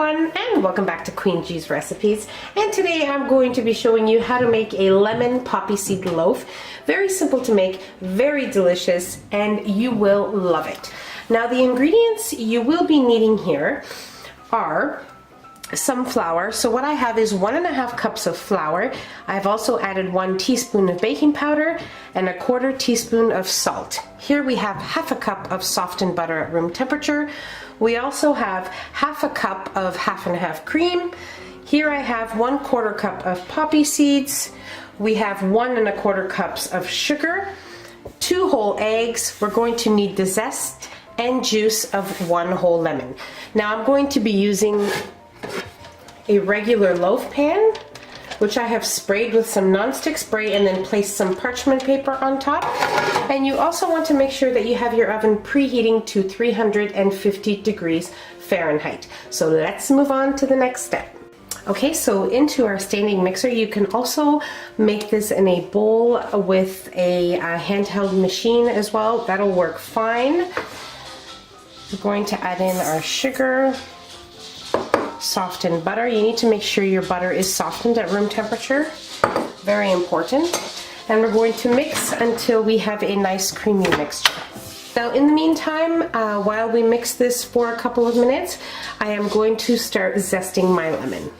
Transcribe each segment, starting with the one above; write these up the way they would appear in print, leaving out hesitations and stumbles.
everyone, and welcome back to Queen G's Recipes. And today I'm going to be showing you how to make a lemon poppy seed loaf. Very simple to make, very delicious, and you will love it. Now the ingredients you will be needing here are some flour. So what I have is 1.5 cups of flour. I've also added 1 teaspoon of baking powder and 1/4 teaspoon of salt. Here we have 1/2 cup of softened butter at room temperature. We also have 1/2 cup of 1/2 cream. Here I have 1/4 cup of poppy seeds. We have 1 1/4 cups of sugar, 2 whole eggs. We're going to need the zest and juice of 1 whole lemon. Now I'm going to be using a regular loaf pan, which I have sprayed with some nonstick spray and then placed some parchment paper on top. And you also want to make sure that you have your oven preheating to 350 degrees Fahrenheit. So let's move on to the next step. Okay, so into our standing mixer, you can also make this in a bowl with a handheld machine as well. That'll work fine. We're going to add in our sugar, softened butter. You need to make sure your butter is softened at room temperature. Very important. And we're going to mix until we have a nice creamy mixture. Now in the meantime, while we mix this for a couple of minutes, I am going to start zesting my lemon.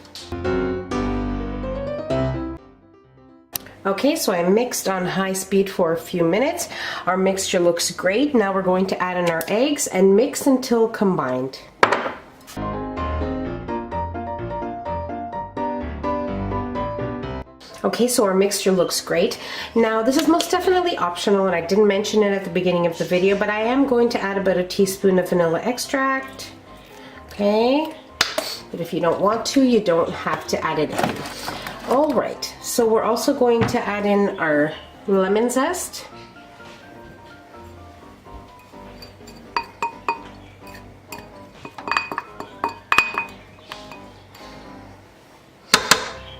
Okay, so I mixed on high speed for a few minutes. Our mixture looks great. Now we're going to add in our eggs and mix until combined. Okay, so our mixture looks great. Now this is most definitely optional, and I didn't mention it at the beginning of the video, but I am going to add about a teaspoon of vanilla extract. Okay, but if you don't want to, you don't have to add it in. All right, so we're also going to add in our lemon zest.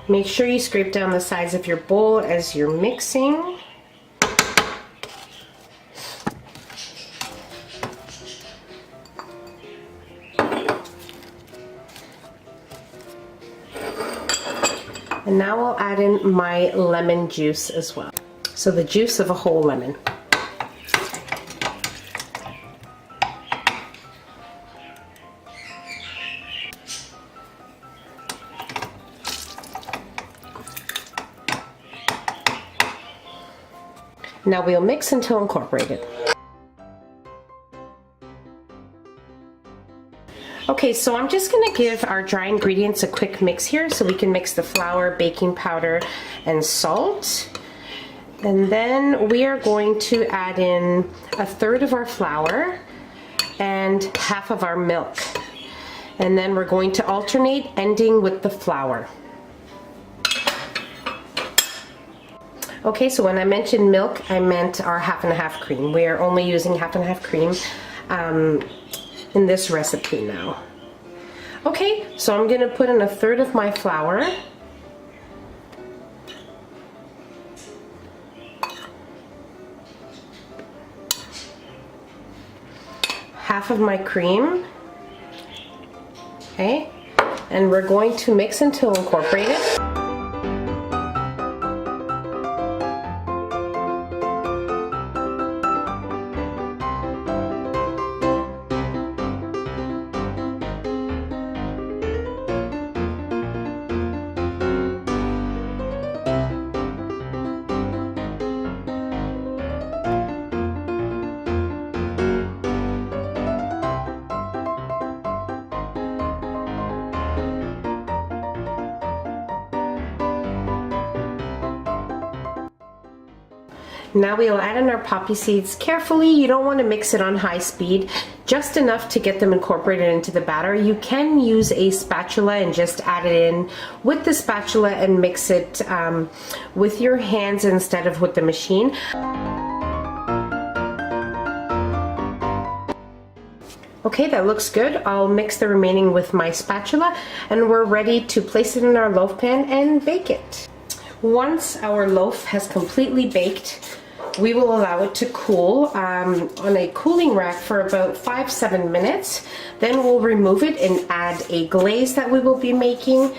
Make sure you scrape down the sides of your bowl as you're mixing. And now I'll add in my lemon juice as well. So the juice of a whole lemon. Now we'll mix until incorporated. Okay, so I'm just going to give our dry ingredients a quick mix here so we can mix the flour, baking powder, and salt. And then we are going to add in 1/3 of our flour and 1/2 of our milk. And then we're going to alternate, ending with the flour. Okay, so when I mentioned milk, I meant our 1/2 cream. We are only using 1/2 cream in this recipe now. Okay, so I'm going to put in 1/3 of my flour. Half of my cream. Okay, and we're going to mix until incorporated. Now we'll add in our poppy seeds carefully. You don't want to mix it on high speed, just enough to get them incorporated into the batter. You can use a spatula and just add it in with the spatula and mix it with your hands instead of with the machine. Okay, that looks good. I'll mix the remaining with my spatula and we're ready to place it in our loaf pan and bake it. Once our loaf has completely baked, we will allow it to cool on a cooling rack for about 5-7 minutes. Then we'll remove it and add a glaze that we will be making.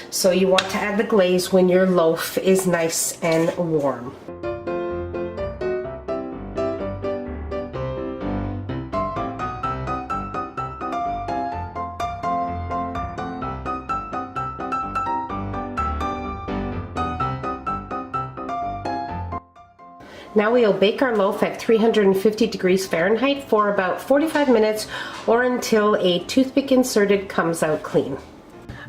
So you want to add the glaze when your loaf is nice and warm. Now we'll bake our loaf at 350 degrees Fahrenheit for about 45 minutes or until a toothpick inserted comes out clean.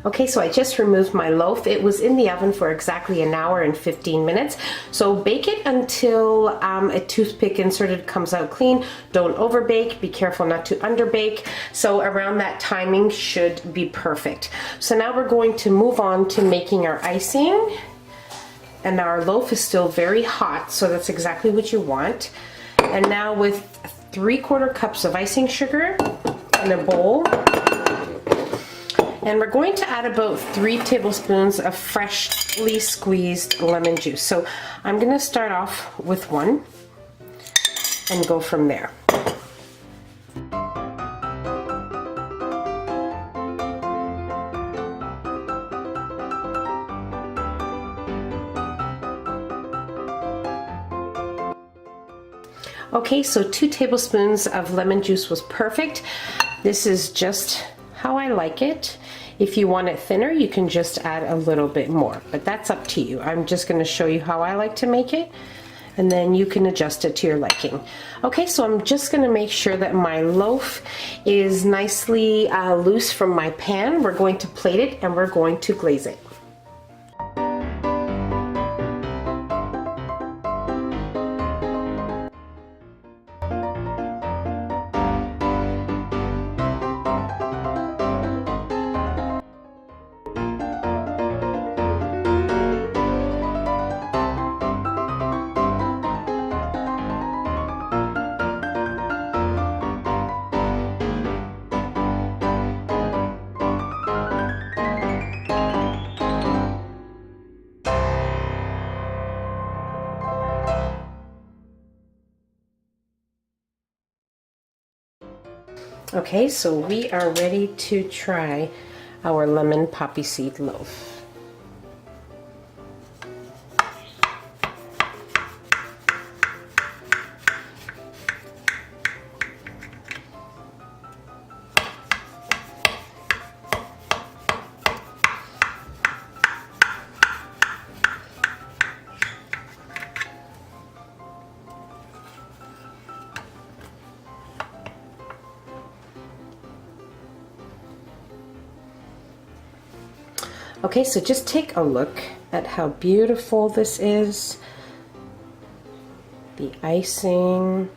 Okay, so I just removed my loaf. It was in the oven for exactly 1 hour and 15 minutes. So bake it until a toothpick inserted comes out clean. Don't overbake, be careful not to underbake. So around that timing should be perfect. So now we're going to move on to making our icing. And our loaf is still very hot, so that's exactly what you want. And now with 3/4 cups of icing sugar in a bowl, and we're going to add about 3 tablespoons of freshly squeezed lemon juice. So I'm gonna start off with 1 and go from there. Okay, so 2 tablespoons of lemon juice was perfect. This is just how I like it. If you want it thinner, you can just add a little bit more, but that's up to you. I'm just going to show you how I like to make it, and then you can adjust it to your liking. Okay, so I'm just going to make sure that my loaf is nicely loose from my pan. We're going to plate it and we're going to glaze it. Okay, so we are ready to try our lemon poppy seed loaf. Okay, so just take a look at how beautiful this is. The icing.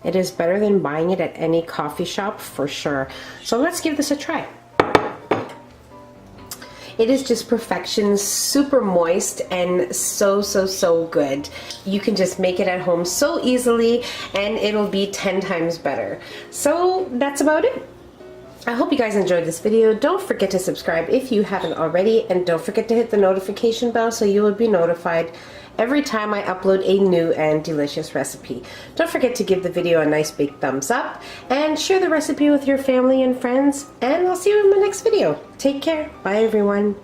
It is better than buying it at any coffee shop for sure. So let's give this a try. It is just perfection, super moist and so good. You can just make it at home so easily and it'll be 10 times better. So that's about it. I hope you guys enjoyed this video. Don't forget to subscribe if you haven't already, and don't forget to hit the notification bell so you will be notified every time I upload a new and delicious recipe. Don't forget to give the video a nice big thumbs up and share the recipe with your family and friends, and I'll see you in my next video. Take care. Bye everyone.